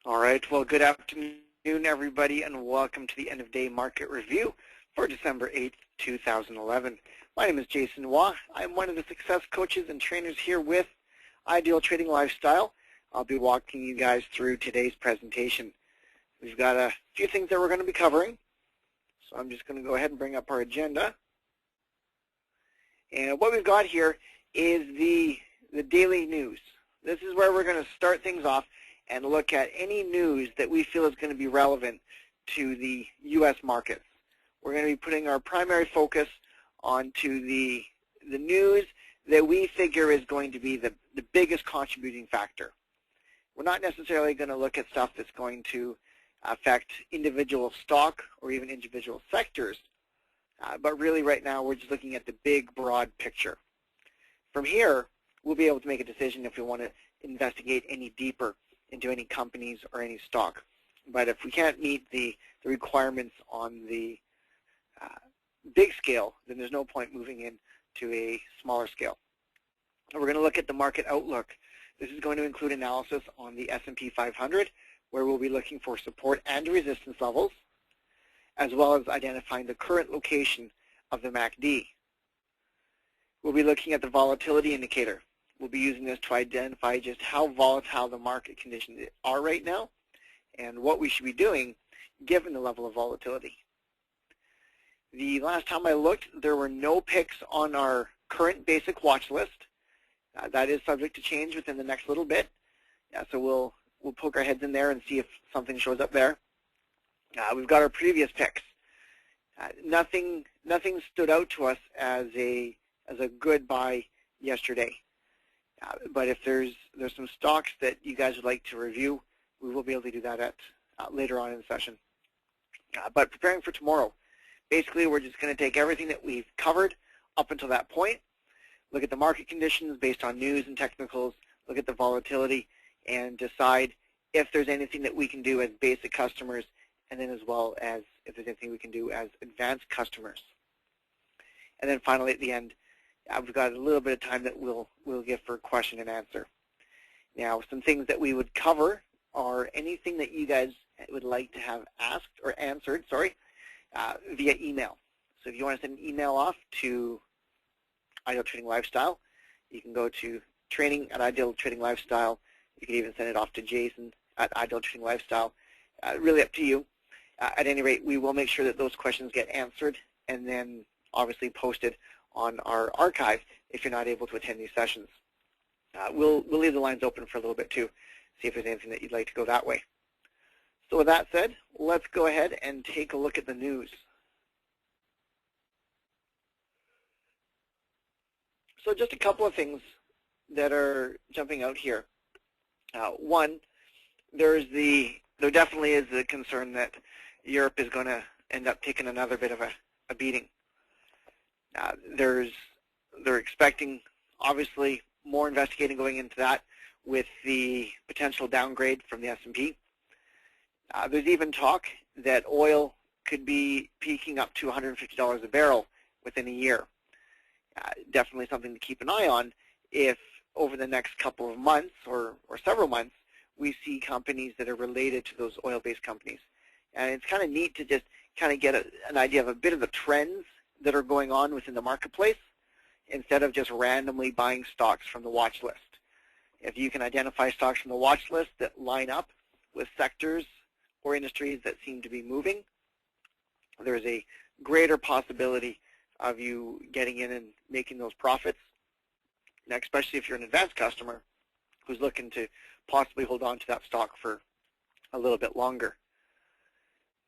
All right, well, good afternoon, everybody, and welcome to the end-of-day market review for December 8th, 2011. My name is Jason Waugh. I'm one of the success coaches and trainers here with Ideal Trading Lifestyle. I'll be walking you guys through today's presentation. We've got a few things that we're going to be covering, so I'm just going to go ahead and bring up our agenda. And what we've got here is the daily news. This is where we're going to start things off and look at any news that we feel is going to be relevant to the U.S. markets. We're going to be putting our primary focus onto the news that we figure is going to be the biggest contributing factor. We're not necessarily going to look at stuff that's going to affect individual stock or even individual sectors, but really right now we're just looking at the big, broad picture. From here, we'll be able to make a decision if we want to investigate any deeper into any companies or any stock. But if we can't meet the requirements on the big scale, then there's no point moving into a smaller scale. And we're going to look at the market outlook. This is going to include analysis on the S&P 500, where we'll be looking for support and resistance levels, as well as identifying the current location of the MACD. We'll be looking at the volatility indicator. We'll be using this to identify just how volatile the market conditions are right now and what we should be doing given the level of volatility. The last time I looked, there were no picks on our current basic watch list. That is subject to change within the next little bit. So we'll poke our heads in there and see if something shows up there. We've got our previous picks. Nothing stood out to us as a good buy yesterday. But if there's some stocks that you guys would like to review, we will be able to do that at later on in the session. But preparing for tomorrow, basically we're just going to take everything that we've covered up until that point, look at the market conditions based on news and technicals, look at the volatility, and decide if there's anything that we can do as basic customers, and then as well as if there's anything we can do as advanced customers. And then finally at the end, we've got a little bit of time that we'll give for question and answer. Now, some things that we would cover are anything that you guys would like to have asked or answered, via email. So if you want to send an email off to Ideal Trading Lifestyle, you can go to training at Ideal Trading Lifestyle. You can even send it off to Jason at Ideal Trading Lifestyle. Really up to you. At any rate, we will make sure that those questions get answered and then obviously posted on our archive if you're not able to attend these sessions. We'll leave the lines open for a little bit too, see if there's anything that you'd like to go that way. So with that said, let's go ahead and take a look at the news. So just a couple of things that are jumping out here. One, there definitely is a concern that Europe is going to end up taking another bit of a beating. They're expecting, obviously, more investigating going into that with the potential downgrade from the S&P. There's even talk that oil could be peaking up to $150 a barrel within a year. Definitely something to keep an eye on if over the next couple of months or several months we see companies that are related to those oil-based companies. And it's kind of neat to just kind of get an idea of a bit of the trends that are going on within the marketplace instead of just randomly buying stocks from the watch list. If you can identify stocks from the watch list that line up with sectors or industries that seem to be moving, there's a greater possibility of you getting in and making those profits. Now, especially if you're an advanced customer who's looking to possibly hold on to that stock for a little bit longer.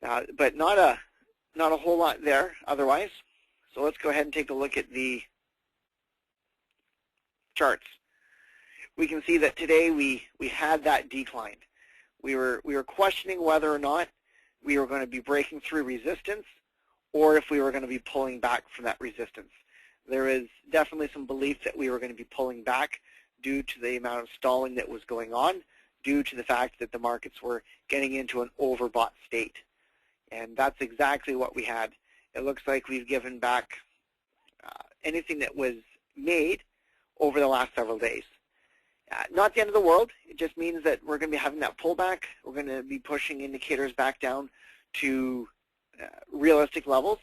But not a whole lot there otherwise. So let's go ahead and take a look at the charts. We can see that today we had that decline. We were questioning whether or not we were going to be breaking through resistance or if we were going to be pulling back from that resistance. There is definitely some belief that we were going to be pulling back due to the amount of stalling that was going on, due to the fact that the markets were getting into an overbought state. And that's exactly what we had. It looks like we've given back anything that was made over the last several days. Not the end of the world. It just means that we're going to be having that pullback. We're going to be pushing indicators back down to realistic levels,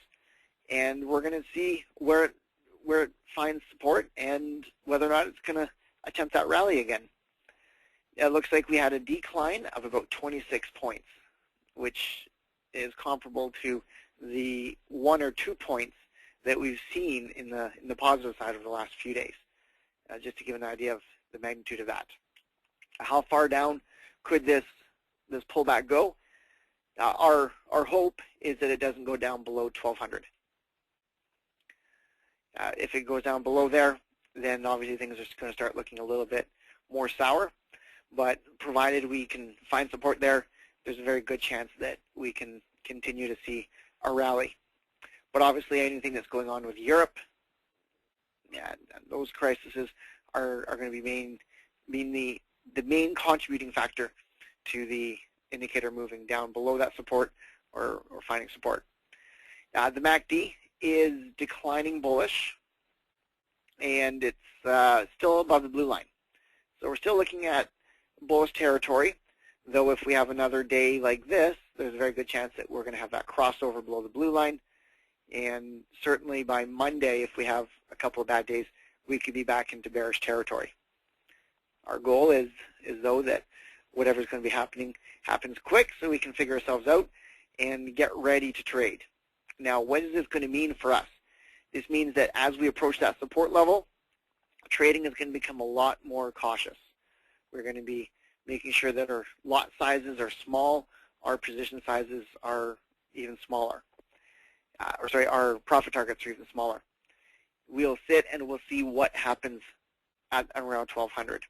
and we're going to see where it finds support and whether or not it's going to attempt that rally again. It looks like we had a decline of about 26 points, which is comparable to the 1 or 2 points that we've seen in the positive side over the last few days, just to give an idea of the magnitude of that. How far down could this pullback go? Our hope is that it doesn't go down below 1,200. If it goes down below there, then obviously things are going to start looking a little bit more sour. But provided we can find support there, there's a very good chance that we can continue to see a rally. But obviously anything that's going on with Europe, those crises are going to be the main contributing factor to the indicator moving down below that support or finding support. The MACD is declining bullish, and it's still above the blue line. So we're still looking at bullish territory, though if we have another day like this, there's a very good chance that we're going to have that crossover below the blue line. And certainly by Monday, if we have a couple of bad days, we could be back into bearish territory. Our goal is though, that whatever's going to be happening happens quick so we can figure ourselves out and get ready to trade. Now, what is this going to mean for us? This means that as we approach that support level, trading is going to become a lot more cautious. We're going to be making sure that our lot sizes are small, our position sizes are even smaller. Our profit targets are even smaller. We'll sit and we'll see what happens at around 1,200.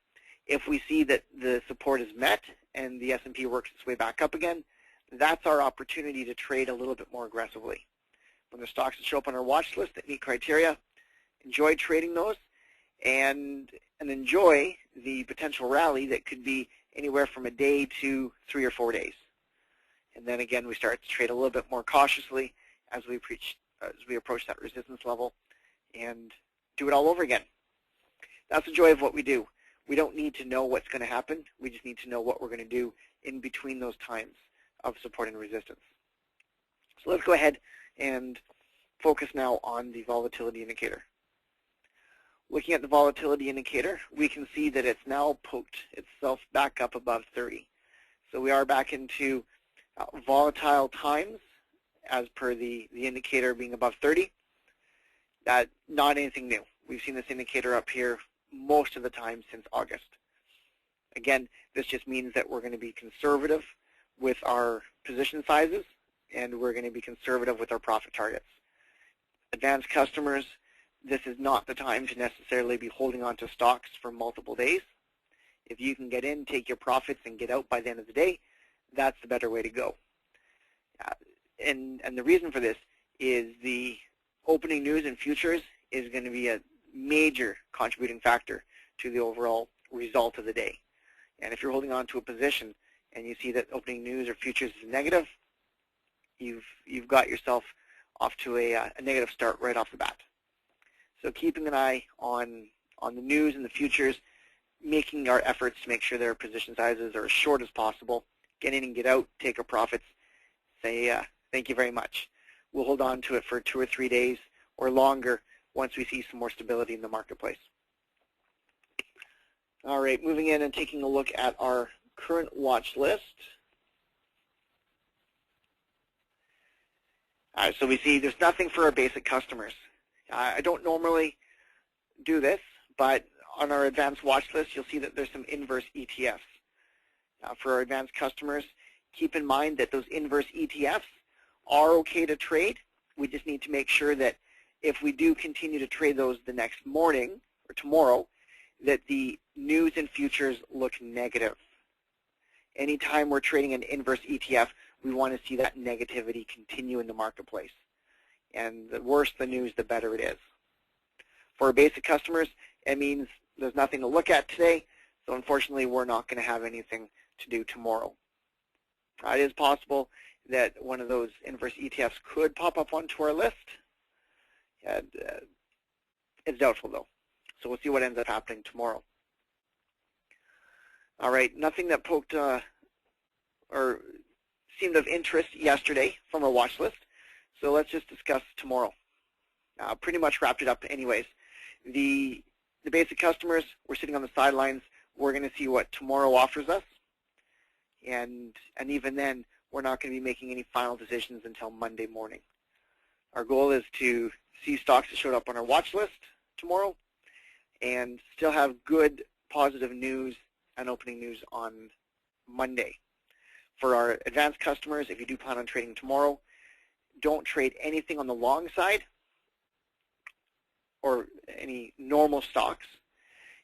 If we see that the support is met and the S&P works its way back up again, that's our opportunity to trade a little bit more aggressively. When the stocks that show up on our watch list that meet criteria, enjoy trading those and enjoy the potential rally that could be anywhere from a day to 3 or 4 days. And then again, we start to trade a little bit more cautiously as we approach that resistance level and do it all over again. That's the joy of what we do. We don't need to know what's going to happen. We just need to know what we're going to do in between those times of support and resistance. So let's go ahead and focus now on the volatility indicator. Looking at the volatility indicator, we can see that it's now poked itself back up above 30. So we are back into volatile times as per the indicator being above 30. That's not anything new. We've seen this indicator up here most of the time since August. Again, this just means that we're going to be conservative with our position sizes, and we're going to be conservative with our profit targets. Advanced customers, this is not the time to necessarily be holding on to stocks for multiple days. If you can get in, take your profits, and get out by the end of the day, that's the better way to go. And the reason for this is the opening news and futures is going to be a major contributing factor to the overall result of the day. And if you're holding on to a position and you see that opening news or futures is negative, you've got yourself off to a negative start right off the bat. So keeping an eye on the news and the futures, making our efforts to make sure their position sizes are as short as possible, get in and get out, take our profits, say thank you very much. We'll hold on to it for 2 or 3 days or longer once we see some more stability in the marketplace. All right, moving in and taking a look at our current watch list. So we see there's nothing for our basic customers. I don't normally do this, but on our advanced watch list, you'll see that there's some inverse ETFs. For our advanced customers, keep in mind that those inverse ETFs are okay to trade. We just need to make sure that if we do continue to trade those the next morning or tomorrow, that the news and futures look negative. Anytime we're trading an inverse ETF, we want to see that negativity continue in the marketplace. And the worse the news, the better it is. For our basic customers, it means there's nothing to look at today, so unfortunately we're not going to have anything to do tomorrow. It is possible that one of those inverse ETFs could pop up onto our list. It's doubtful though, so we'll see what ends up happening tomorrow. All right, nothing that poked or seemed of interest yesterday from our watch list. So let's just discuss tomorrow. Pretty much wrapped it up anyways. The basic customers, we're sitting on the sidelines. We're going to see what tomorrow offers us. And even then, we're not going to be making any final decisions until Monday morning. Our goal is to see stocks that showed up on our watch list tomorrow and still have good positive news and opening news on Monday. For our advanced customers, if you do plan on trading tomorrow, don't trade anything on the long side or any normal stocks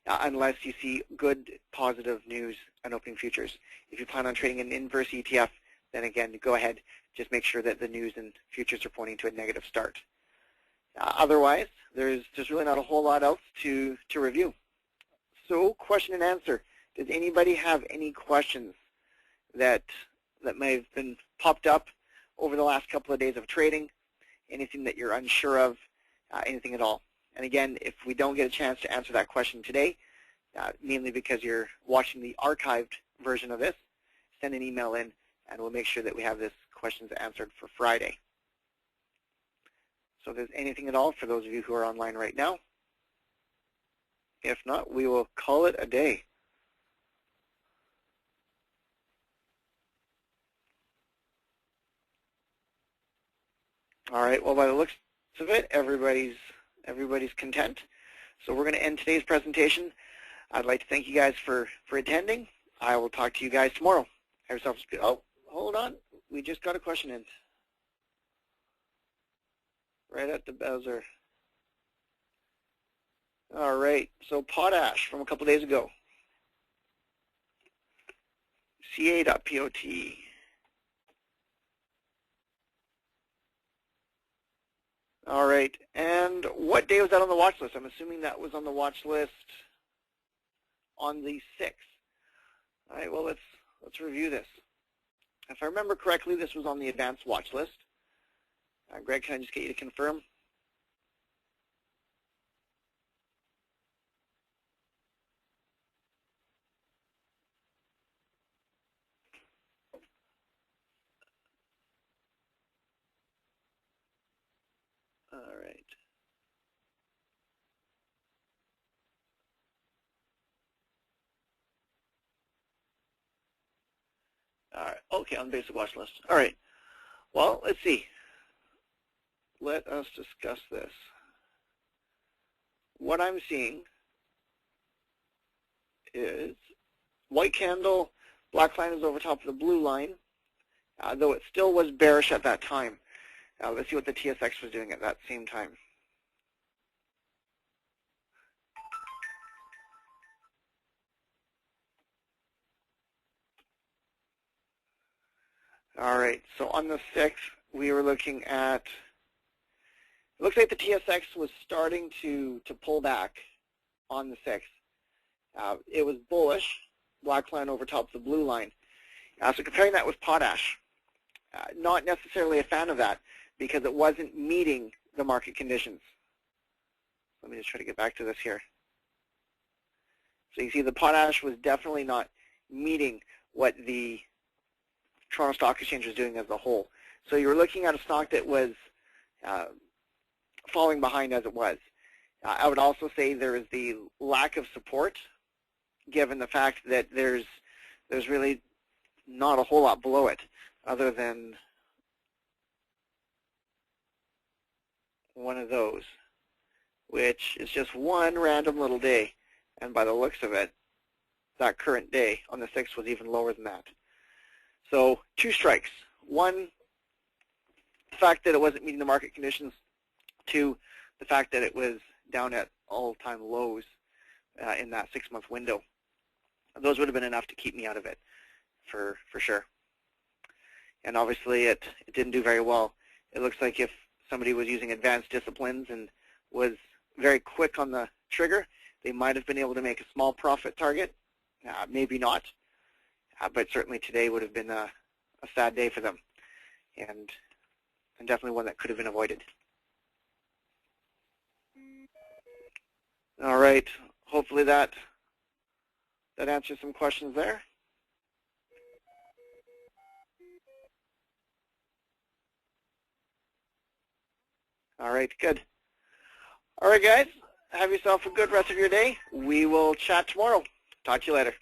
unless you see good positive news and opening futures. If you plan on trading an inverse ETF, then again, go ahead. Just make sure that the news and futures are pointing to a negative start. Otherwise, there's really not a whole lot else to review. So, question and answer. Does anybody have any questions that may have been popped up over the last couple of days of trading? Anything that you're unsure of? Anything at all? And again, if we don't get a chance to answer that question today, mainly because you're watching the archived version of this, send an email in and we'll make sure that we have this questions answered for Friday. So if there's anything at all for those of you who are online right now, if not, we will call it a day. All right, well, by the looks of it, everybody's content. So we're going to end today's presentation. I'd like to thank you guys for attending. I will talk to you guys tomorrow. Have yourself a good, oh, hold on. We just got a question in. Right at the buzzer. All right, so potash from a couple days ago. CA.POT. All right, and what day was that on the watch list? I'm assuming that was on the watch list on the 6th. All right, well, let's review this. If I remember correctly, this was on the advanced watch list. Greg, can I just get you to confirm? All right. All right. Okay, on the basic watch list. All right. Well, let's see. Let us discuss this. What I'm seeing is white candle, black line is over top of the blue line, though it still was bearish at that time. Let's see what the TSX was doing at that same time. All right, so on the 6th, we were looking at, it looks like the TSX was starting to pull back on the 6th. It was bullish, black line over top of the blue line. So comparing that with potash, not necessarily a fan of that because it wasn't meeting the market conditions. Let me just try to get back to this here. So you see the potash was definitely not meeting what the Toronto Stock Exchange was doing as a whole. So you were looking at a stock that was falling behind as it was. I would also say there is the lack of support, given the fact that there's really not a whole lot below it, other than one of those, which is just one random little day. And by the looks of it, that current day on the 6th was even lower than that. So 2 strikes. 1, the fact that it wasn't meeting the market conditions. 2, the fact that it was down at all-time lows in that 6-month window. Those would have been enough to keep me out of it for sure. And obviously it didn't do very well. It looks like if somebody was using advanced disciplines and was very quick on the trigger, they might have been able to make a small profit target. Maybe not. But certainly today would have been a sad day for them, and definitely one that could have been avoided. All right, hopefully that That answers some questions there. All right, good. All right, guys, have yourself a good rest of your day. We will chat tomorrow. Talk to you later.